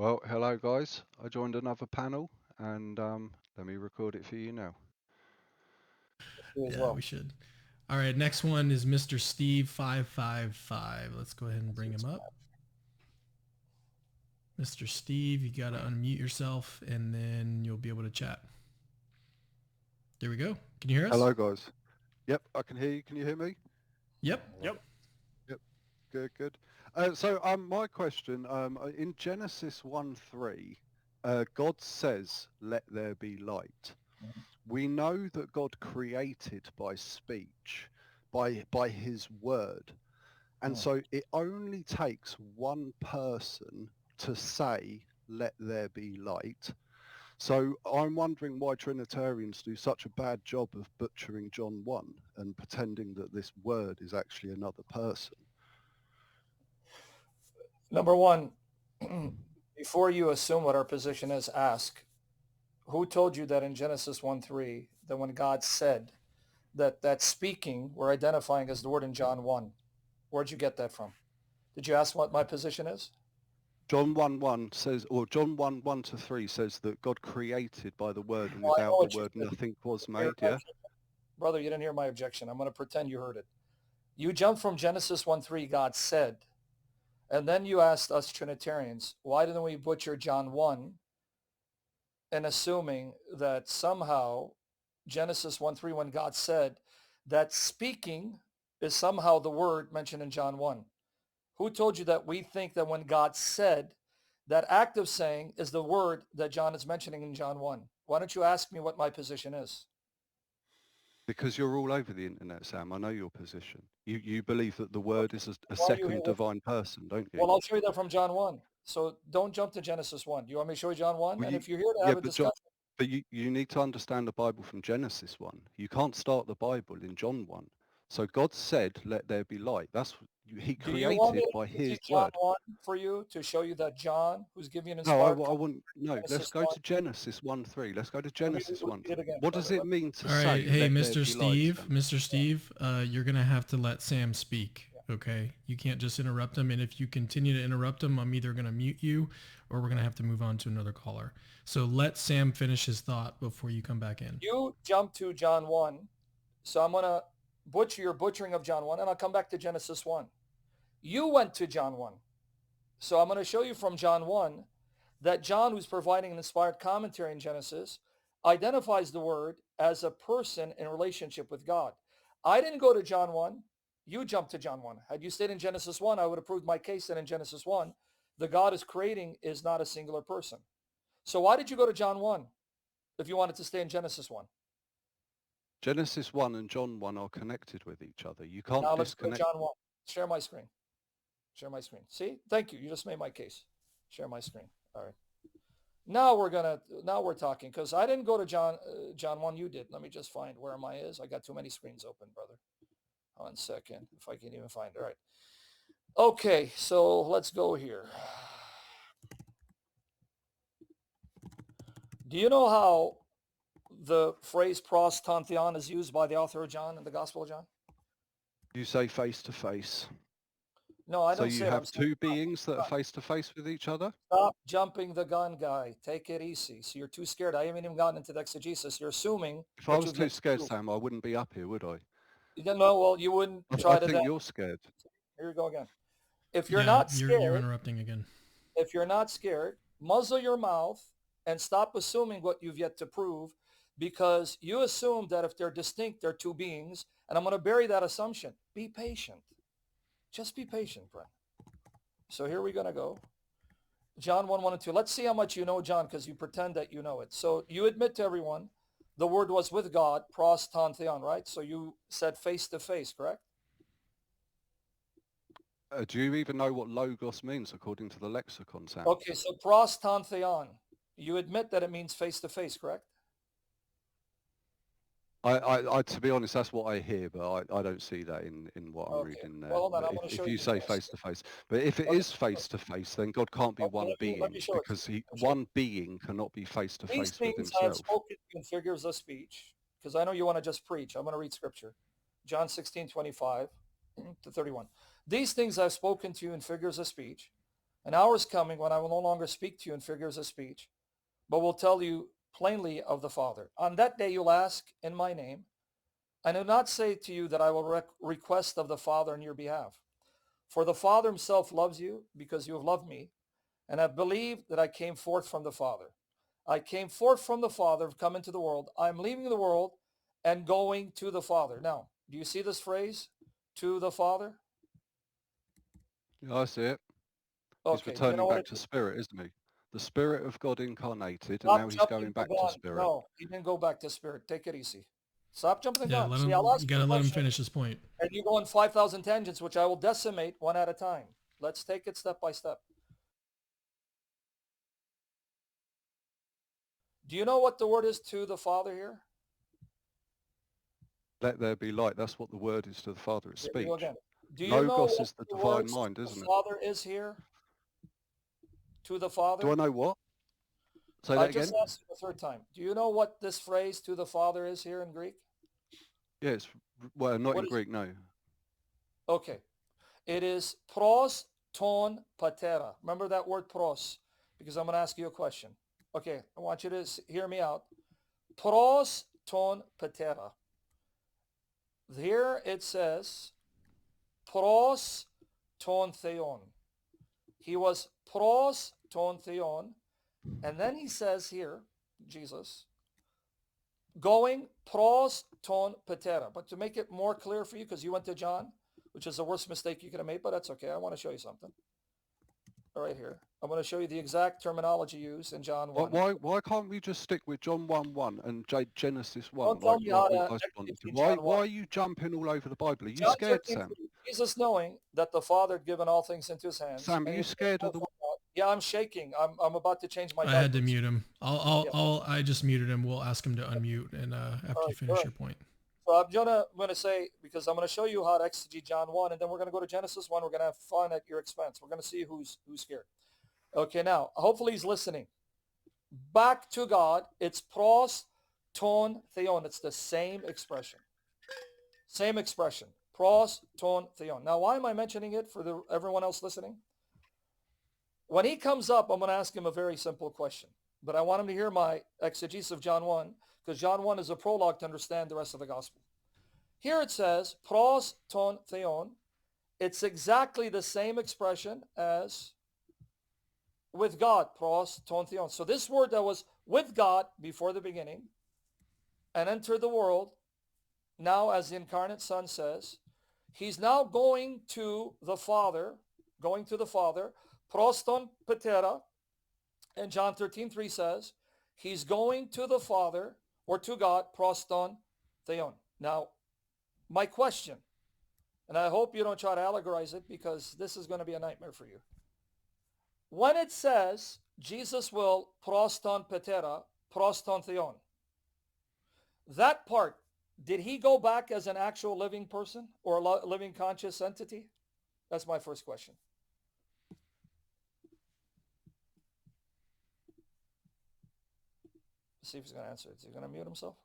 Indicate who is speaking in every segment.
Speaker 1: Well, hello guys. I joined another panel and let me record it for you now.
Speaker 2: You as
Speaker 3: Yeah,
Speaker 2: well.
Speaker 3: we should. All right, next one is Mr. Steve 555. Let's go ahead and bring him up. Mr. Steve, you got to unmute yourself and then you'll be able to chat. There we go. Can you hear us?
Speaker 1: Hello guys. Yep, I can hear you. Can you hear me?
Speaker 3: Yep.
Speaker 2: Yep.
Speaker 1: Yep. Good. My question, in Genesis 1:3, God says, "Let there be light." We know that God created by speech, by his word. And so it only takes one person to say, "Let there be light." So I'm wondering why Trinitarians do such a bad job of butchering John 1 and pretending that this word is actually another person.
Speaker 2: Number one, before you assume what our position is, ask, who told you that in Genesis 1:3, that when God said that speaking we're identifying as the word in John 1? Where'd you get that from? Did you ask what my position is?
Speaker 1: John 1:1 says, or John 1:1 to 3 says that God created by the word, and
Speaker 2: Well, I know
Speaker 1: without the
Speaker 2: what you
Speaker 1: word
Speaker 2: said.
Speaker 1: nothing was
Speaker 2: You heard
Speaker 1: made.
Speaker 2: my
Speaker 1: Yeah.
Speaker 2: objection. Brother, you didn't hear my objection. I'm going to pretend you heard it. You jumped from Genesis 1:3, God said, and then you asked us Trinitarians, why didn't we butcher John 1 and assuming that somehow Genesis 1:3, when God said that speaking is somehow the word mentioned in John 1. Who told you that we think that when God said, that act of saying is the word that John is mentioning in John 1? Why don't you ask me what my position is?
Speaker 1: Because you're all over the internet, Sam. I know your position. You believe that the word is a
Speaker 2: Why are you here
Speaker 1: second
Speaker 2: with me?
Speaker 1: divine person, don't you?
Speaker 2: Well, I'll show you that from John 1. So don't jump to Genesis 1. Do you want me to show you John 1?
Speaker 1: Well,
Speaker 2: And if you're here to
Speaker 1: yeah,
Speaker 2: have a
Speaker 1: but John,
Speaker 2: discussion,
Speaker 1: but you need to understand the Bible from Genesis 1. You can't start the Bible in John 1. So God said, "Let there be light." He
Speaker 2: do you want me
Speaker 1: created
Speaker 2: to
Speaker 1: by
Speaker 2: go to
Speaker 1: his
Speaker 2: John
Speaker 1: word.
Speaker 2: 1 for you to show you that John, who's giving you an
Speaker 1: No,
Speaker 2: inspired
Speaker 1: I
Speaker 2: comment,
Speaker 1: wouldn't. No, let's
Speaker 2: Genesis
Speaker 1: go
Speaker 2: 1?
Speaker 1: to Genesis 1:3. Let's go to
Speaker 2: Let me
Speaker 1: Genesis
Speaker 2: read it
Speaker 1: 1:3.
Speaker 2: again,
Speaker 1: What does
Speaker 2: brother.
Speaker 1: it mean to
Speaker 3: All right.
Speaker 1: say,
Speaker 3: Hey,
Speaker 1: "Let there
Speaker 3: Mr.
Speaker 1: be light"?
Speaker 3: Steve. Mr. Steve, you're going to have to let Sam speak. Okay. You can't just interrupt him. And if you continue to interrupt him, I'm either going to mute you or we're going to have to move on to another caller. So let Sam finish his thought before you come back in.
Speaker 2: You jump to John 1. So I'm going to butcher your butchering of John 1, and I'll come back to Genesis 1. You went to John 1. So I'm going to show you from John 1 that John, who's providing an inspired commentary in Genesis, identifies the word as a person in relationship with God. I didn't go to John 1. You jumped to John 1. Had you stayed in Genesis 1, I would have proved my case that in Genesis 1, the God is creating is not a singular person. So why did you go to John 1 if you wanted to stay in Genesis 1?
Speaker 1: Genesis 1 and John 1 are connected with each other. You can't
Speaker 2: Now let's go to
Speaker 1: disconnect.
Speaker 2: John 1. Share my screen. Share my screen. See? Thank you. You just made my case. Share my screen. All right. Now we're talking because I didn't go to John 1. You did. Let me just find where my is. I got too many screens open, brother. 1 second, if I can even find it. All right. Okay, so let's go here. Do you know how the phrase pros tantheon is used by the author of John in the Gospel of John?
Speaker 1: You say face to face.
Speaker 2: No, I
Speaker 1: So
Speaker 2: don't
Speaker 1: you
Speaker 2: say it. I'm
Speaker 1: have
Speaker 2: saying
Speaker 1: two beings that are face to face with each other?
Speaker 2: stop jumping the gun, guy. Take it easy. So you're too scared. I haven't even gotten into the exegesis. You're assuming
Speaker 1: If I
Speaker 2: what
Speaker 1: was
Speaker 2: you've
Speaker 1: too
Speaker 2: yet to
Speaker 1: scared,
Speaker 2: prove.
Speaker 1: Sam, I wouldn't be up here, would I?
Speaker 2: You don't know. Well, you wouldn't
Speaker 1: I
Speaker 2: try to.
Speaker 1: think you're scared.
Speaker 2: Here we go again. If you're
Speaker 3: Yeah,
Speaker 2: not
Speaker 3: you're
Speaker 2: scared,
Speaker 3: interrupting again.
Speaker 2: muzzle your mouth and stop assuming what you've yet to prove, because you assume that if they're distinct, they're two beings, and I'm going to bury that assumption. Be patient. Just be patient, Brent. So here we're going to go. John 1, 1 and 2. Let's see how much you know John, because you pretend that you know it. So you admit to everyone the word was with God, pros ton theon, right? So you said face to face, correct?
Speaker 1: Do you even know what logos means according to the lexicon, Sam?
Speaker 2: Okay, so pros ton theon. You admit that it means face to face, correct?
Speaker 1: To be honest, that's what I hear, but I don't see that in what I'm
Speaker 2: Okay.
Speaker 1: reading
Speaker 2: Well,
Speaker 1: there.
Speaker 2: hold on.
Speaker 1: But
Speaker 2: I'm going to show
Speaker 1: if
Speaker 2: you
Speaker 1: you
Speaker 2: the
Speaker 1: say
Speaker 2: verse.
Speaker 1: face to face, but if it
Speaker 2: Let me,
Speaker 1: is face to face, then God can't be
Speaker 2: okay,
Speaker 1: one
Speaker 2: let me
Speaker 1: being
Speaker 2: show it to you.
Speaker 1: because he
Speaker 2: Let me show it
Speaker 1: one
Speaker 2: to
Speaker 1: being cannot be face to
Speaker 2: you. These
Speaker 1: face with
Speaker 2: things I have
Speaker 1: himself.
Speaker 2: spoken to you in figures of speech, because I know you want to just preach. I'm going to read scripture. John 16:25 to 31. These things I've spoken to you in figures of speech, An hour is coming when I will no longer speak to you in figures of speech, but will tell you plainly of the Father. On that day you'll ask in my name. I do not say to you that I will request of the Father on your behalf. For the Father himself loves you because you have loved me and have believed that I came forth from the Father. I came forth from the Father, have come into the world. I'm leaving the world and going to the Father. Now, do you see this phrase, to the Father?
Speaker 1: Yeah, I see it. He's
Speaker 2: Okay, do you know
Speaker 1: returning
Speaker 2: what
Speaker 1: back
Speaker 2: it
Speaker 1: to
Speaker 2: is?
Speaker 1: spirit, isn't he? The spirit of God incarnated, and
Speaker 2: Stop
Speaker 1: now he's
Speaker 2: jumping
Speaker 1: going
Speaker 2: the
Speaker 1: back to
Speaker 2: gun.
Speaker 1: spirit.
Speaker 2: No, he didn't go back to spirit. Take it easy. Stop jumping the
Speaker 3: Yeah,
Speaker 2: gun.
Speaker 3: let
Speaker 2: See,
Speaker 3: him.
Speaker 2: I'll ask
Speaker 3: You
Speaker 2: you a
Speaker 3: gotta let him
Speaker 2: question,
Speaker 3: finish his point.
Speaker 2: and you go on 5,000 tangents, which I will decimate one at a time. Let's take it step by step. Do you know what the word is to the Father here?
Speaker 1: Let there be light. That's what the word is to the Father. It's
Speaker 2: Here we go
Speaker 1: speech.
Speaker 2: again. Do you know
Speaker 1: Logos
Speaker 2: what
Speaker 1: is the
Speaker 2: the
Speaker 1: divine
Speaker 2: words to
Speaker 1: mind,
Speaker 2: the
Speaker 1: isn't it?
Speaker 2: Father is here? To the
Speaker 1: Do
Speaker 2: Father?
Speaker 1: I know what? Say
Speaker 2: I
Speaker 1: that
Speaker 2: just
Speaker 1: again?
Speaker 2: asked you the third time. Do you know what this phrase to the Father is here in Greek?
Speaker 1: Yeah, it's, well, not
Speaker 2: What
Speaker 1: in
Speaker 2: is
Speaker 1: Greek, no.
Speaker 2: Okay. It is pros ton patera. Remember that word pros, because I'm going to ask you a question. Okay, I want you to hear me out. Pros ton patera. Here it says pros ton theon. He was pros ton theon. And then he says here, Jesus, going pros ton patera. But to make it more clear for you, because you went to John, which is the worst mistake you could have made, but that's okay. I want to show you something. Right here. I'm going to show you the exact terminology used in John 1.
Speaker 1: Why can't we just stick with John 1:1 and Genesis 1
Speaker 2: Don't tell me how
Speaker 1: like you
Speaker 2: to
Speaker 1: guys wanted to?
Speaker 2: exegete John 1.
Speaker 1: Why are you jumping all over the Bible? Are you
Speaker 2: John
Speaker 1: scared,
Speaker 2: 13,
Speaker 1: Sam?
Speaker 2: Jesus knowing that the Father had given all things into his hands.
Speaker 1: Sam, are
Speaker 2: And
Speaker 1: you
Speaker 2: he
Speaker 1: scared of the?
Speaker 2: yeah, I'm shaking. I'm about to change my
Speaker 3: I had to
Speaker 2: diapers.
Speaker 3: mute him.
Speaker 2: Yeah.
Speaker 3: I just muted him. We'll ask him to unmute and after
Speaker 2: All
Speaker 3: you
Speaker 2: right,
Speaker 3: finish
Speaker 2: good.
Speaker 3: your point.
Speaker 2: So I'm gonna say, because I'm gonna show you how to exegete John 1, and then we're gonna go to Genesis 1. We're gonna have fun at your expense. We're gonna see who's scared. Okay, now hopefully he's listening. Back to God, it's pros ton theon. It's the same expression. Same expression. Pros ton theon. Now, why am I mentioning it for everyone else listening? When he comes up, I'm going to ask him a very simple question. But I want him to hear my exegesis of John 1, because John 1 is a prologue to understand the rest of the gospel. Here it says, pros ton theon. It's exactly the same expression as with God, pros ton theon. So this word that was with God before the beginning and entered the world, now as the incarnate Son says, he's now going to the Father, proston patera, and John 13:3 says, he's going to the Father, or to God, proston theon. Now, my question, and I hope you don't try to allegorize it, because this is going to be a nightmare for you. When it says Jesus will proston patera, proston theon, that part, did he go back as an actual living person or a living conscious entity? That's my first question. Let's see if he's going to answer it. Is he going to mute himself?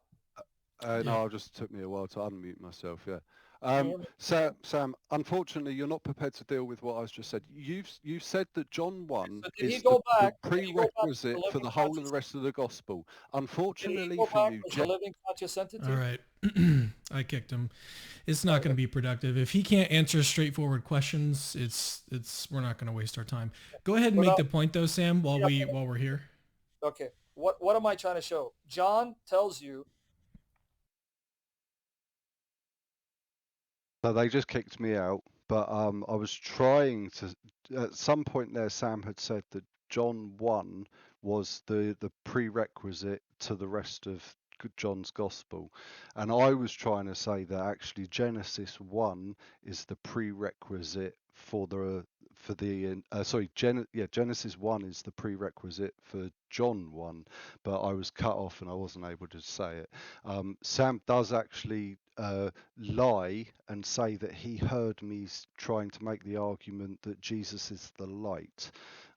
Speaker 1: No, it just took me a while to unmute myself. Yeah.
Speaker 2: Can you hear me?
Speaker 1: Sam, unfortunately, you're not prepared to deal with what I just said. You've said that John 1
Speaker 2: So
Speaker 1: is the
Speaker 2: did he go back as a
Speaker 1: prerequisite for
Speaker 2: living
Speaker 1: the whole of the
Speaker 2: conscious
Speaker 1: rest of the gospel.
Speaker 2: Did he
Speaker 1: Unfortunately
Speaker 2: go
Speaker 1: for
Speaker 2: back
Speaker 1: you,
Speaker 2: as a living conscious entity?
Speaker 3: All right. I kicked him. It's
Speaker 2: All
Speaker 3: not
Speaker 2: right,
Speaker 3: going to be productive. If he can't answer straightforward questions, we're not going to waste our time. Go ahead and
Speaker 2: well,
Speaker 3: make
Speaker 2: now,
Speaker 3: the point though, Sam, while
Speaker 2: yeah,
Speaker 3: we're here.
Speaker 2: okay. What am I trying to show? John tells you.
Speaker 1: So they just kicked me out, but I was trying to. At some point there, Sam had said that John 1 was the prerequisite to the rest of John's Gospel, and I was trying to say that actually Genesis 1 is the prerequisite for Genesis 1 is the prerequisite for John 1, but I was cut off and I wasn't able to say it. Sam does actually lie and say that he heard me trying to make the argument that Jesus is the light.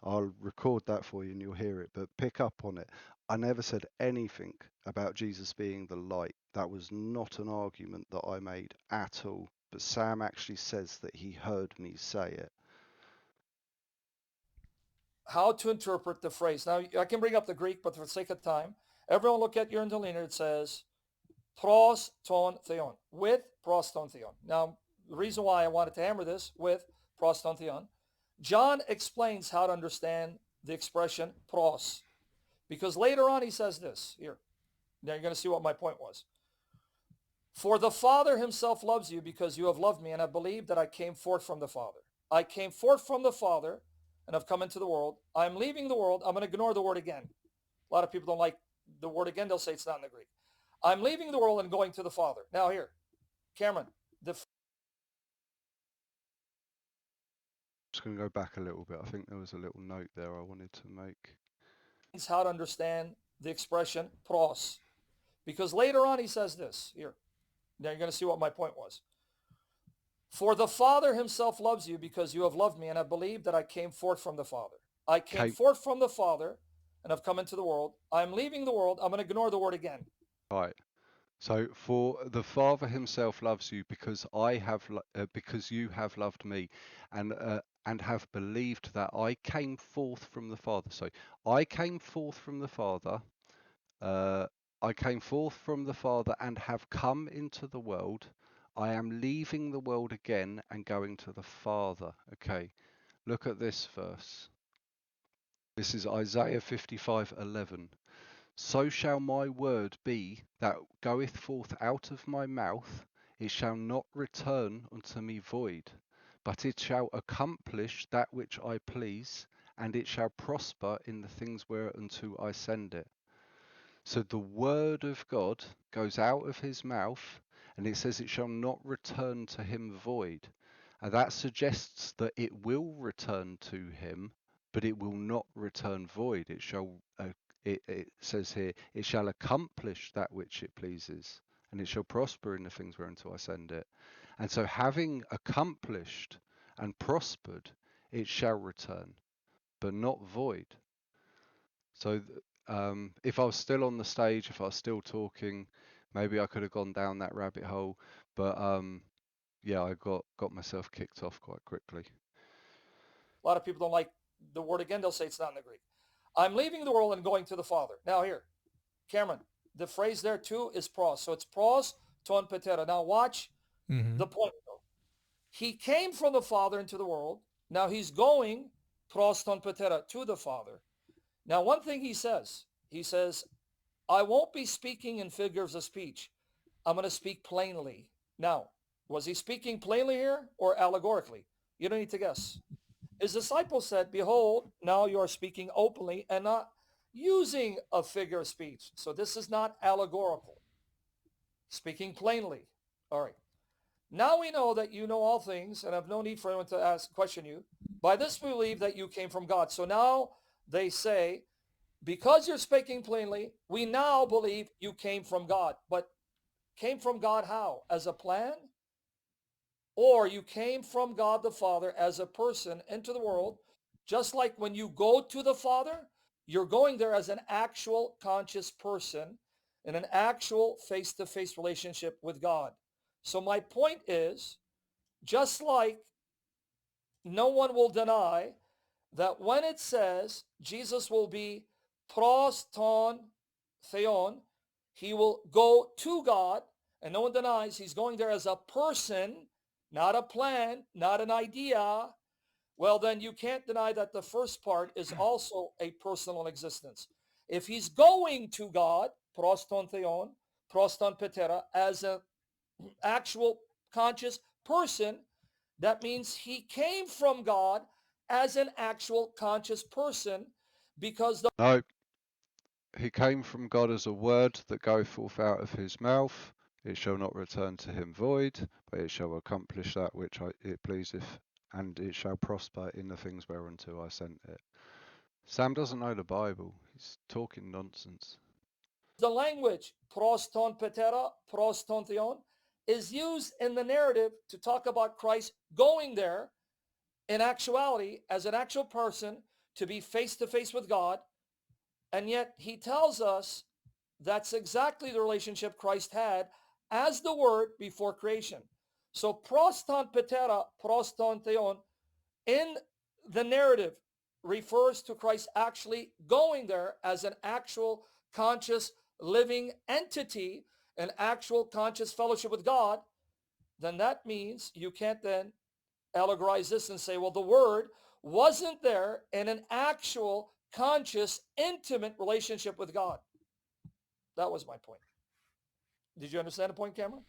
Speaker 1: I'll record that for you and you'll hear it, but pick up on it. I never said anything about Jesus being the light. That was not an argument that I made at all. But Sam actually says that he heard me say it.
Speaker 2: how to interpret the phrase. Now, I can bring up the Greek, but for the sake of time, everyone look at your interlinear. It says pros ton theon, with pros ton theon. Now, the reason why I wanted to hammer this with pros ton theon, John explains how to understand the expression pros, because later on he says this here. Now you're going to see what my point was. For the Father himself loves you because you have loved me and have believed that I came forth from the Father. I came forth from the Father and have come into the world. I'm leaving the world. I'm going to ignore the word again. A lot of people don't like the word again. They'll say it's not in the Greek. I'm leaving the world and going to the Father. Now here, Cameron,
Speaker 1: Just going to go back a little bit. I think there was a little note there I wanted to make.
Speaker 2: How to understand the expression pros, because later on he says this here. Now you're going to see what my point was. For the Father himself loves you because you have loved me and have believed that I came forth from the Father. I came forth from the Father and have come into the world. I'm leaving the world. I'm going to ignore the word again.
Speaker 1: Right. So for the Father himself loves you because because you have loved me, and have believed that I came forth from the Father. So I came forth from the Father. I came forth from the Father and have come into the world. I am leaving the world again and going to the Father. Okay, look at this verse. This is Isaiah 55:11. So shall my word be that goeth forth out of my mouth, it shall not return unto me void, but it shall accomplish that which I please, and it shall prosper in the things whereunto I send it. So the word of God goes out of his mouth, and it says it shall not return to him void. And that suggests that it will return to him, but it will not return void. It shall, it says here, it shall accomplish that which it pleases, and it shall prosper in the things whereunto I send it. And so having accomplished and prospered, it shall return, but not void. So if I was still on the stage, if I was still talking, maybe I could have gone down that rabbit hole. But yeah, I got myself kicked off quite quickly.
Speaker 2: A lot of people don't like the word again. They'll say it's not in the Greek. I'm leaving the world and going to the Father. Now here, Cameron, the phrase there too is pros. So it's pros ton patera. Now watch the point though. He came from the Father into the world. Now he's going pros ton patera to the Father. Now one thing he says, I won't be speaking in figures of speech. I'm going to speak plainly. Now, was he speaking plainly here or allegorically? You don't need to guess. His disciples said, behold, now you are speaking openly and not using a figure of speech. So this is not allegorical. Speaking plainly. All right. Now we know that you know all things and have no need for anyone to question you. By this we believe that you came from God. So now they say, because you're speaking plainly, we now believe you came from God. But came from God how? As a plan? Or you came from God the Father as a person into the world, just like when you go to the Father, you're going there as an actual conscious person in an actual face-to-face relationship with God. So my point is, just like no one will deny that when it says Jesus will be pros ton theon, he will go to God, and no one denies he's going there as a person, not a plan, not an idea. Well, then you can't deny that the first part is also a personal existence. If he's going to God, pros ton theon, pros ton patera, as an actual conscious person, that means he came from God as an actual conscious person, because
Speaker 1: No, he came from God as a word that goeth forth out of his mouth. It shall not return to him void, but it shall accomplish that which it pleaseth, and it shall prosper in the things whereunto I sent it. Sam doesn't know the Bible. He's talking nonsense.
Speaker 2: the language pros ton patera, pros ton theon is used in the narrative to talk about Christ going there in actuality as an actual person to be face to face with God. And yet he tells us that's exactly the relationship Christ had as the Word before creation. So pros ton patera, pros ton theon, in the narrative, refers to Christ actually going there as an actual conscious living entity, an actual conscious fellowship with God, then that means you can't then allegorize this and say, well, the Word wasn't there in an actual conscious, intimate relationship with God. That was my point. Did you understand the point, Cameron?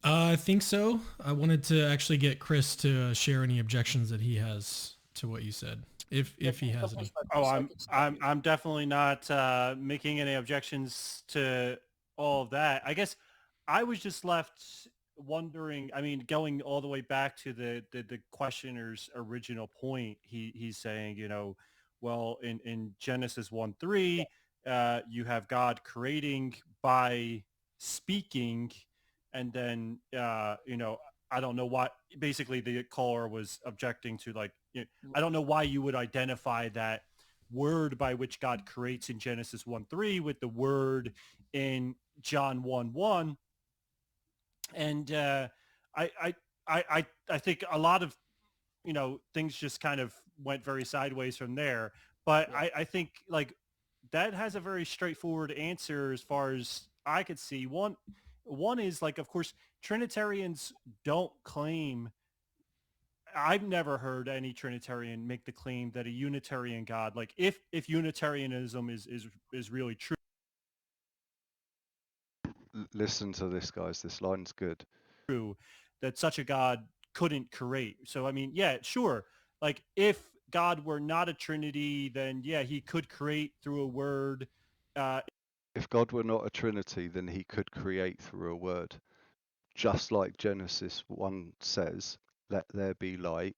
Speaker 3: I think so. I wanted to actually get Chris to share any objections that he has to what you said, if he has any.
Speaker 4: Oh, I'm definitely not making any objections to all of that. I guess I was just left wondering. I mean, going all the way back to the questioner's original point, he's saying, well, in Genesis 1:3, you have God creating by speaking, and then I don't know why. Basically, the caller was objecting to, like, I don't know why you would identify that word by which God creates in Genesis 1:3 with the word in John 1:1. And I think a lot of things just kind of went very sideways from there. But
Speaker 2: Yeah.
Speaker 4: I think, like, that has a very straightforward answer as far as I could see. One is, like, of course, Trinitarians don't claim. I've never heard any Trinitarian make the claim that a Unitarian God, like, if Unitarianism is really
Speaker 1: Listen to this, guys. This line's good.
Speaker 4: true, that such a God couldn't create. So, I mean, yeah, sure. Like, if God were not a Trinity, then yeah, he could create through a word.
Speaker 1: If God were not a Trinity, then he could create through a word. Just like Genesis 1 says, let there be light.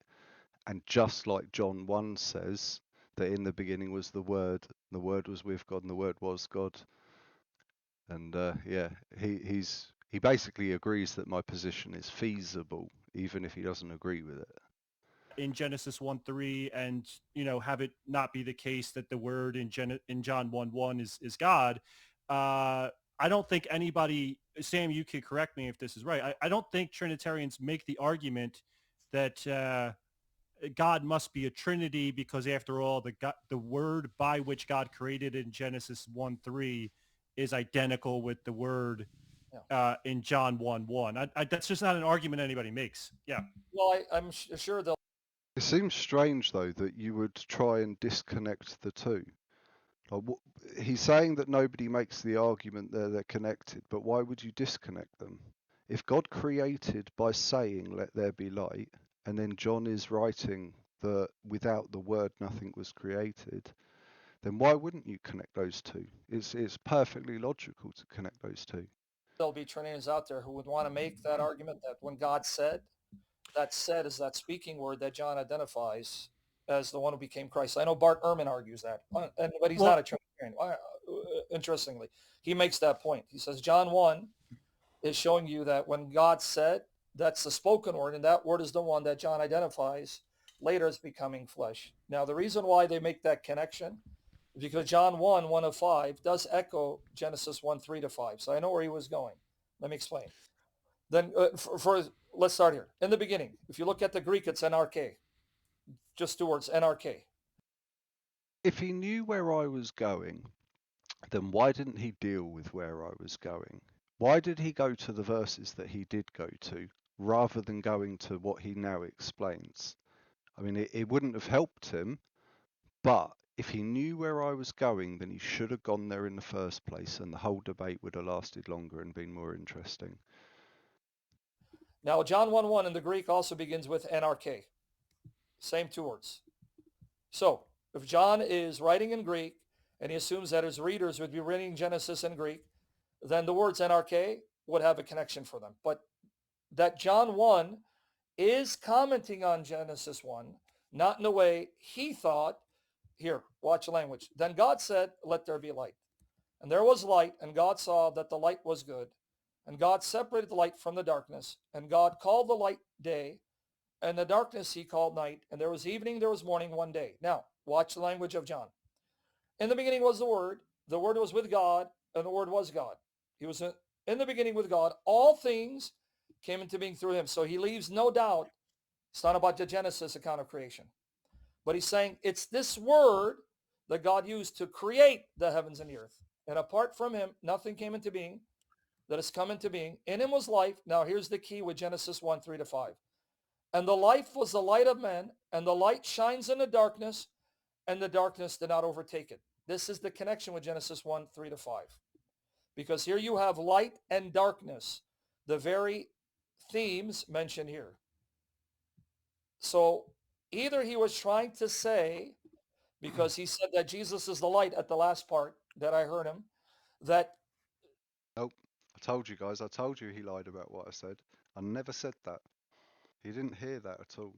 Speaker 1: And just like John 1 says, that in the beginning was the Word was with God, and the Word was God. And yeah, he basically agrees that my position is feasible, even if he doesn't agree with it.
Speaker 4: In Genesis 1:3, and have it not be the case that the word in John 1:1 is God. I don't think anybody, Sam, you could correct me if this is right. I don't think Trinitarians make the argument that God must be a Trinity, because after all, the word by which God created in Genesis 1:3 is identical with the word in John 1:1. That's just not an argument anybody makes. Yeah.
Speaker 2: Well, I'm sure they'll.
Speaker 1: It seems strange, though, that you would try and disconnect the two. Like, he's saying that nobody makes the argument that they're connected, but why would you disconnect them? If God created by saying, let there be light, and then John is writing that without the word nothing was created, then why wouldn't you connect those two? It's perfectly logical to connect those two.
Speaker 2: There'll be Trinitarians out there who would want to make that argument that when God said, that said is that speaking word that John identifies as the one who became Christ. I know Bart Ehrman argues that, but he's not a Trinitarian. Interestingly, he makes that point. He says John 1 is showing you that when God said, that's the spoken word, and that word is the one that John identifies later as becoming flesh. Now, the reason why they make that connection is because John 1 of 5 does echo Genesis 1, 3-5. So I know where he was going. Let me explain. Then let's start here. In the beginning, if you look at the Greek, it's NRK. Just two words, NRK.
Speaker 1: If he knew where I was going, then why didn't he deal with where I was going? Why did he go to the verses that he did go to, rather than going to what he now explains? I mean, it wouldn't have helped him, but if he knew where I was going, then he should have gone there in the first place, and the whole debate would have lasted longer and been more interesting.
Speaker 2: Now, John 1:1 in the Greek also begins with NRK. Same two words. So if John is writing in Greek and he assumes that his readers would be reading Genesis in Greek, then the words NRK would have a connection for them. But that John 1 is commenting on Genesis 1, not in the way he thought. Here, watch the language. Then God said, let there be light. And there was light, and God saw that the light was good. And God separated the light from the darkness. And God called the light day, and the darkness he called night. And there was evening, there was morning one day. Now, watch the language of John. In the beginning was the Word was with God, and the Word was God. He was in the beginning with God. All things came into being through him. So he leaves no doubt. It's not about the Genesis account of creation. But he's saying it's this word that God used to create the heavens and the earth. And apart from him, nothing came into being that has come into being. In him was life. Now here's the key with Genesis 1, 3-5. And the life was the light of men, and the light shines in the darkness, and the darkness did not overtake it. This is the connection with Genesis 1, 3-5. Because here you have light and darkness, the very themes mentioned here. So either he was trying to say, because he said that Jesus is the light at the last part that I heard him, that...
Speaker 1: Nope. I told you guys. I told you he lied about what I said. I never said that. He didn't hear that at all.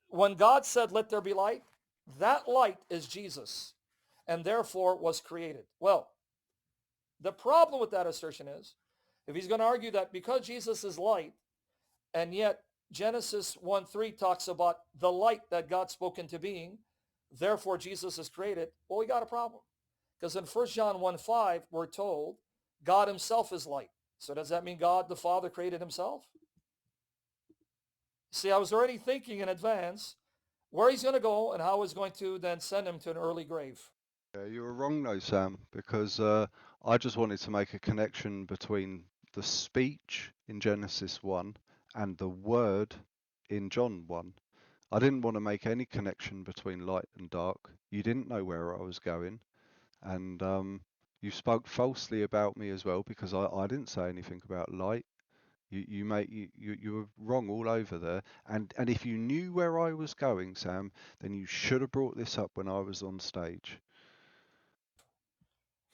Speaker 2: When God said, let there be light, that light is Jesus, and therefore was created. Well, the problem with that assertion is, if he's going to argue that because Jesus is light, and yet Genesis 1:3 talks about the light that God spoke into being, therefore Jesus is created, well, we got a problem. Because in 1 John 1:5, we're told God himself is light. So does that mean God the Father created himself? See, I was already thinking in advance where he's going to go and how he's going to then send him to an early grave.
Speaker 1: Yeah, you were wrong though, Sam, because I just wanted to make a connection between the speech in Genesis 1 and the word in John 1. I didn't want to make any connection between light and dark. You didn't know where I was going, and you spoke falsely about me as well, because I didn't say anything about light. You were wrong all over there. And if you knew where I was going, Sam, then you should have brought this up when I was on stage.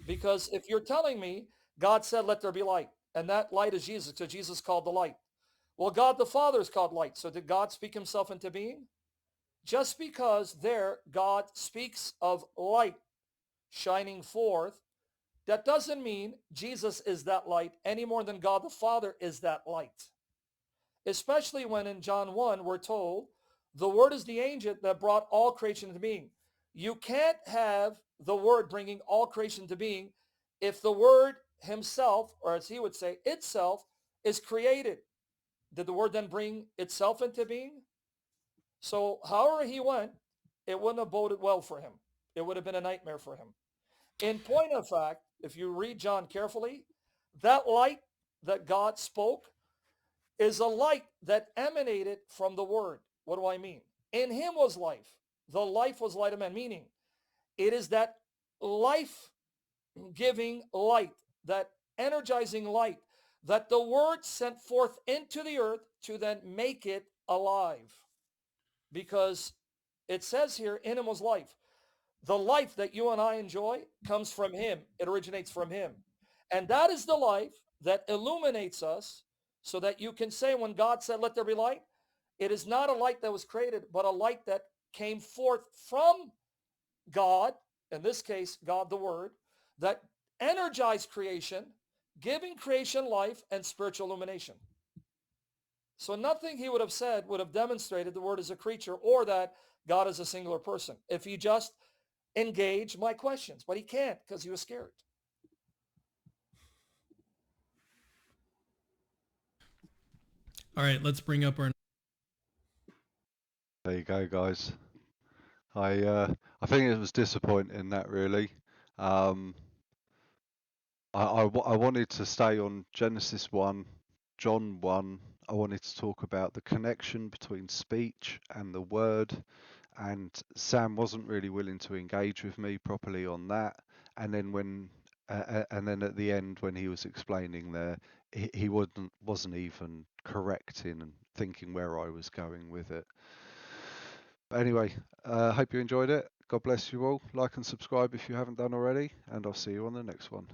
Speaker 2: Because if you're telling me God said, let there be light, and that light is Jesus, because Jesus called the light. Well, God the Father is called light. So did God speak himself into being? Just because there God speaks of light shining forth, that doesn't mean Jesus is that light any more than God the Father is that light. Especially when in John 1, we're told the word is the agent that brought all creation into being. You can't have the word bringing all creation into being if the word himself, or as he would say, itself, is created. Did the word then bring itself into being? So however he went, it wouldn't have boded well for him. It would have been a nightmare for him. In point of fact, if you read John carefully, that light that God spoke is a light that emanated from the word. What do I mean? In him was life. The life was light of men, meaning it is that life-giving light, that energizing light that the word sent forth into the earth to then make it alive. Because it says here, in him was life. The life that you and I enjoy comes from him. It originates from him. And that is the life that illuminates us so that you can say when God said, let there be light, it is not a light that was created, but a light that came forth from God, in this case, God the Word, that energized creation, giving creation life and spiritual illumination. So nothing he would have said would have demonstrated the Word is a creature or that God is a singular person if he just engaged my questions. But he can't because he was scared.
Speaker 3: All right, let's bring up our...
Speaker 1: There you go, guys. I think it was disappointing that really. I wanted to stay on Genesis 1, John 1. I wanted to talk about the connection between speech and the word, and Sam wasn't really willing to engage with me properly on that. And then at the end when he was explaining there, he wasn't even correcting and thinking where I was going with it. But anyway, hope you enjoyed it. God bless you all. Like and subscribe if you haven't done already, and I'll see you on the next one.